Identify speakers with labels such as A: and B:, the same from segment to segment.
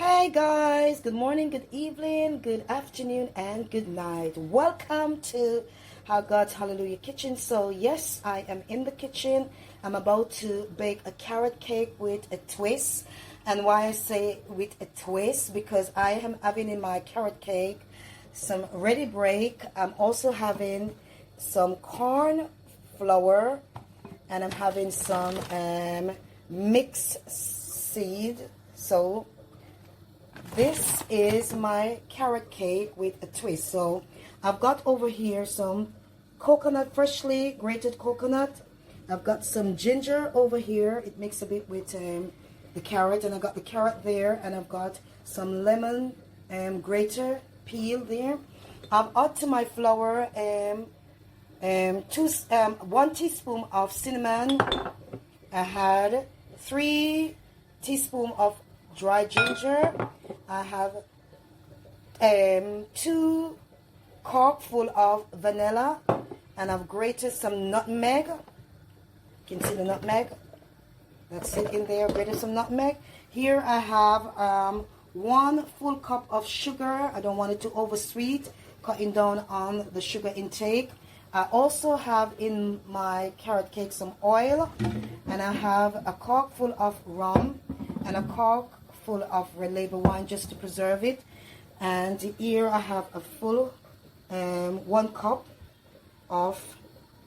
A: Hey guys, good morning, good evening, good afternoon, and good night. Welcome to How God's Hallelujah Kitchen. So yes, I am in the kitchen. I'm about to bake a carrot cake with a twist. And why I say with a twist, because I am having in my carrot cake some ready break. I'm also having some corn flour, and I'm having some mixed seed. So this is my carrot cake with a twist. So I've got over here some coconut, freshly grated coconut. I've got some ginger over here. It makes a bit with the carrot, and I got the carrot there, and I've got some lemon grater peel there. I've added to my flour 1 teaspoon of cinnamon. I had 3 teaspoons of dry ginger. I have 2 cork full of vanilla, and I've grated some nutmeg. You can see the nutmeg. That's it in there. Grated some nutmeg. Here I have 1 full cup of sugar. I don't want it to oversweet, cutting down on the sugar intake. I also have in my carrot cake some oil, and I have a cork full of rum and a cork full of red label wine just to preserve it. And here I have a full 1 cup of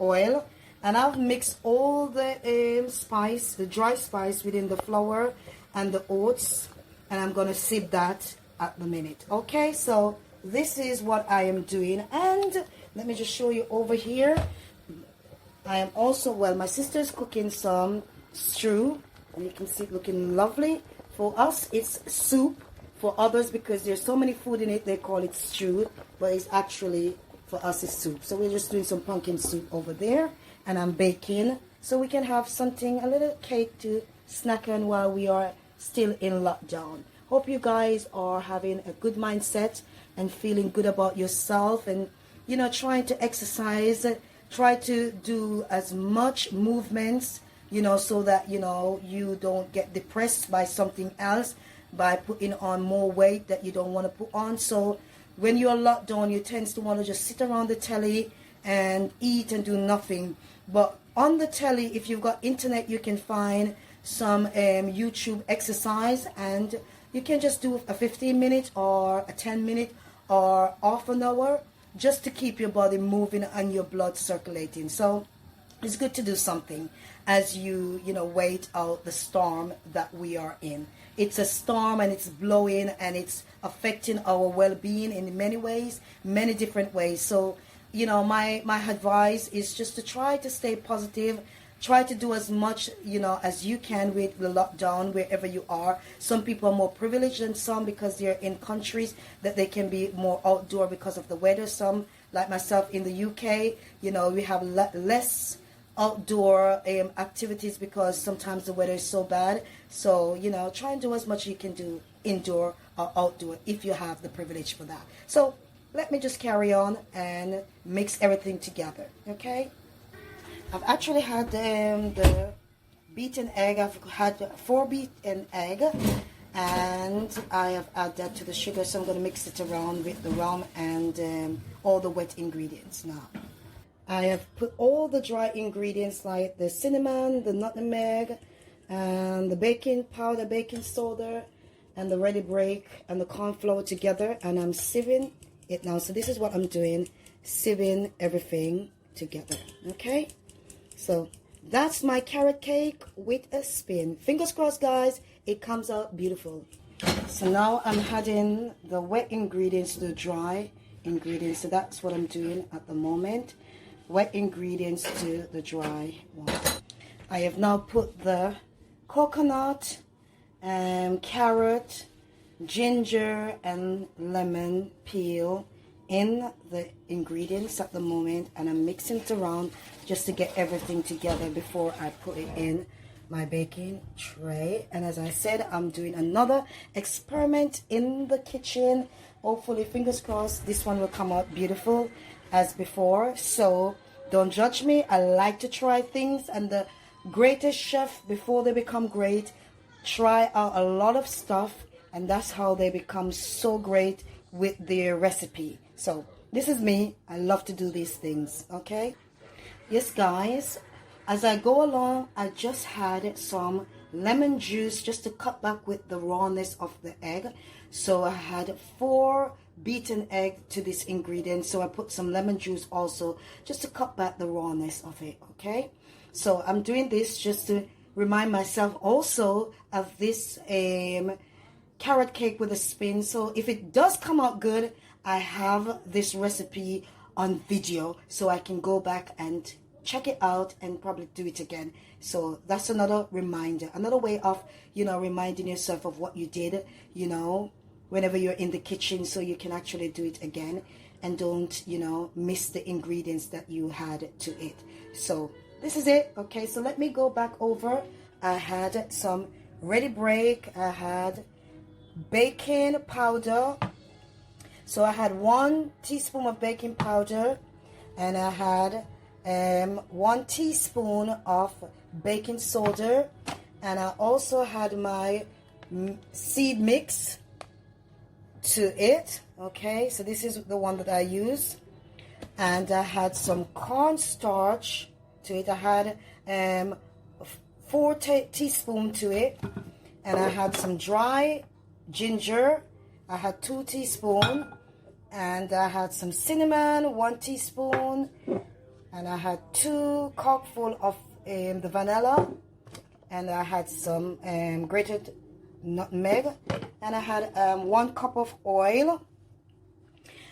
A: oil, and I've mixed all the spice, the dry spice within the flour and the oats, and I'm gonna sieve that at the minute. Okay, so this is what I am doing, and let me just show you over here. I am also, well, my sister's cooking some stew, and you can see it looking lovely. For us, it's soup. For others, because there's so many food in it, they call it stew, but it's actually, for us, it's soup. So we're just doing some pumpkin soup over there, and I'm baking so we can have something, a little cake to snack on while we are still in lockdown. Hope you guys are having a good mindset and feeling good about yourself, and trying to exercise, try to do as much movements, so that you don't get depressed by something else, by putting on more weight that you don't want to put on. So when you're locked down, you tend to want to just sit around the telly and eat and do nothing. But on the telly, if you've got internet, you can find some YouTube exercise, and you can just do a 15-minute or a 10-minute or half an hour just to keep your body moving and your blood circulating. So it's good to do something as you wait out the storm that we are in. It's a storm, and it's blowing, and it's affecting our well-being in many ways, many different ways. So my advice is just to try to stay positive. Try to do as much as you can with the lockdown wherever you are. Some people are more privileged than some because they're in countries that they can be more outdoor because of the weather. Some, like myself in the UK, we have less outdoor activities because sometimes the weather is so bad. So try and do as much as you can do indoor or outdoor if you have the privilege for that. So let me just carry on and mix everything together. Okay, I've actually had the beaten egg. I've had 4 beaten egg, and I have added that to the sugar. So I'm going to mix it around with the rum and all the wet ingredients now. I have put all the dry ingredients like the cinnamon, the nutmeg, and the baking powder, baking soda, and the ready break and the corn flour together, and I'm sieving it now. So this is what I'm doing, sieving everything together. Okay, so that's my carrot cake with a spin. Fingers crossed, guys, it comes out beautiful. So now I'm adding the wet ingredients to the dry ingredients. So that's what I'm doing at the moment. Wet ingredients to the dry one. I have now put the coconut, carrot, ginger, and lemon peel in the ingredients at the moment, and I'm mixing it around just to get everything together before I put it in my baking tray. And as I said, I'm doing another experiment in the kitchen. Hopefully, fingers crossed, this one will come out beautiful as before. So don't judge me. I like to try things, and the greatest chef, before they become great, try out a lot of stuff and that's how they become so great with their recipe. So this is me. I love to do these things. Okay, yes guys, as I go along, I just had some lemon juice just to cut back with the rawness of the egg. So I had 4 beaten eggs to this ingredient, so I put some lemon juice also just to cut back the rawness of it. Okay, so I'm doing this just to remind myself also of this carrot cake with a spin. So if it does come out good, I have this recipe on video, so I can go back and check it out and probably do it again. So that's another reminder, another way of, you know, reminding yourself of what you did, you know, whenever you're in the kitchen, so you can actually do it again and don't, you know, miss the ingredients that you had to it. So this is it. Okay, so let me go back over. I had some ready break. I had baking powder. So I had 1 teaspoon of baking powder, and I had 1 teaspoon of baking soda, and I also had my seed mix to it. Okay, so this is the one that I use, and I had some cornstarch to it. I had 4 teaspoons to it, and I had some dry ginger. I had 2 teaspoons, and I had some cinnamon, 1 teaspoon, and I had 2 cupfuls of the vanilla, and I had some grated nutmeg, and I had 1 cup of oil,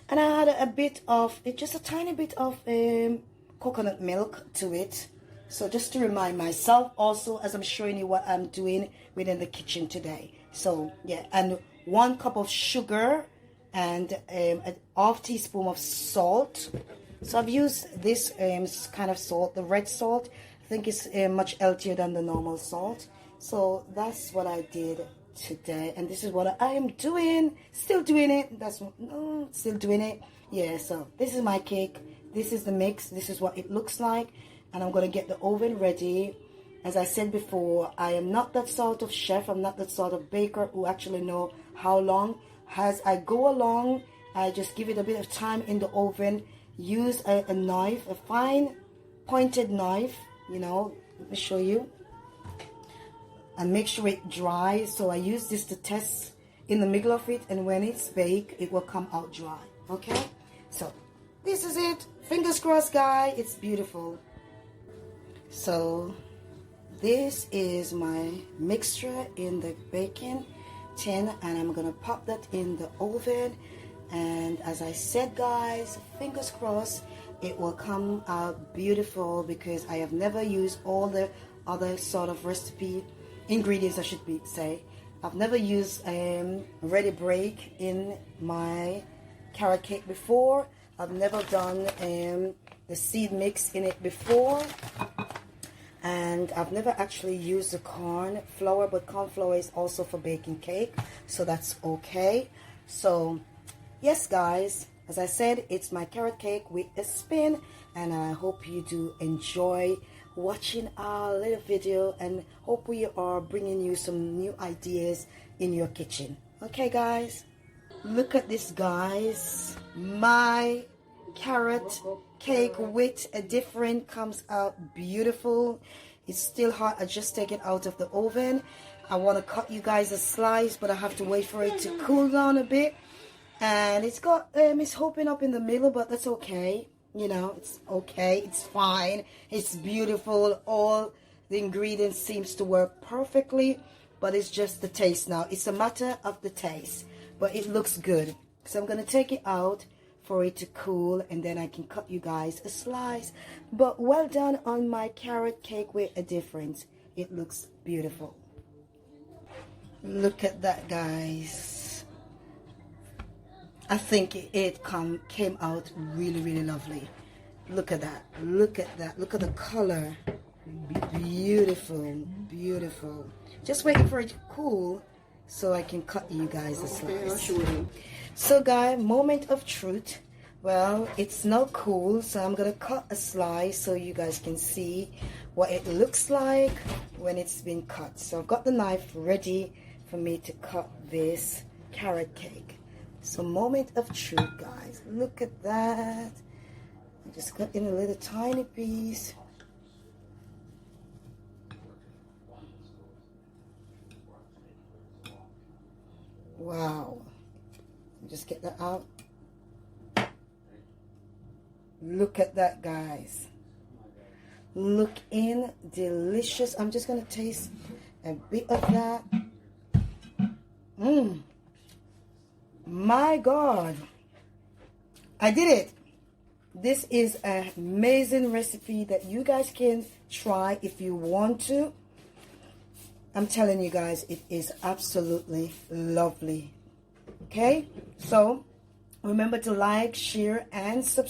A: and I had a bit of, just a tiny bit of coconut milk to it. So just to remind myself also, as I'm showing you what I'm doing within the kitchen today. So yeah, and 1 cup of sugar, and a half teaspoon of salt. So I've used this kind of salt, the red salt. I think it's much healthier than the normal salt. So that's what I did today, and this is what I am doing. Still doing it. Still doing it. Yeah. So this is my cake. This is the mix. This is what it looks like, and I'm gonna get the oven ready. As I said before, I am not that sort of chef. I'm not that sort of baker who actually know how long. As I go along, I just give it a bit of time in the oven. Use a knife, a fine pointed knife, you know, let me show you, and make sure it dries. So I use this to test in the middle of it, and when it's baked, it will come out dry. Okay, so this is it. Fingers crossed, guys. It's beautiful. So this is my mixture in the baking tin, and I'm gonna pop that in the oven. And as I said, guys, fingers crossed, it will come out beautiful, because I have never used all the other sort of recipe ingredients, I should say. I've never used ready break in my carrot cake before. I've never done the seed mix in it before, and I've never actually used the corn flour, but corn flour is also for baking cake, so that's okay. So yes, guys, as I said, it's my carrot cake with a spin, and I hope you do enjoy watching our little video, and hope we are bringing you some new ideas in your kitchen. Okay, guys, look at this, guys. My carrot cake with a different comes out beautiful. It's still hot. I just take it out of the oven. I want to cut you guys a slice, but I have to wait for it to cool down a bit. And it's got it's open up in the middle, but that's okay. You know, it's okay. It's fine. It's beautiful. All the ingredients seems to work perfectly, but it's just the taste now. It's a matter of the taste, but it looks good. So I'm gonna take it out for it to cool, and then I can cut you guys a slice. But well done on my carrot cake with a difference. It looks beautiful. Look at that, guys. I think it came out really, really lovely. Look at that. Look at that. Look at the color. Beautiful. Beautiful. Just waiting for it to cool so I can cut you guys a slice. So guys, moment of truth. Well, it's not cool, so I'm gonna cut a slice so you guys can see what it looks like when it's been cut. So I've got the knife ready for me to cut this carrot cake. So moment of truth, guys. Look at that. I just cut in a little tiny piece. Wow. Just get that out. Look at that, guys. Looking delicious. I'm just going to taste a bit of that. My God. I did it. This is an amazing recipe that you guys can try if you want to. I'm telling you guys, it is absolutely lovely. Okay? So, remember to like, share, and subscribe.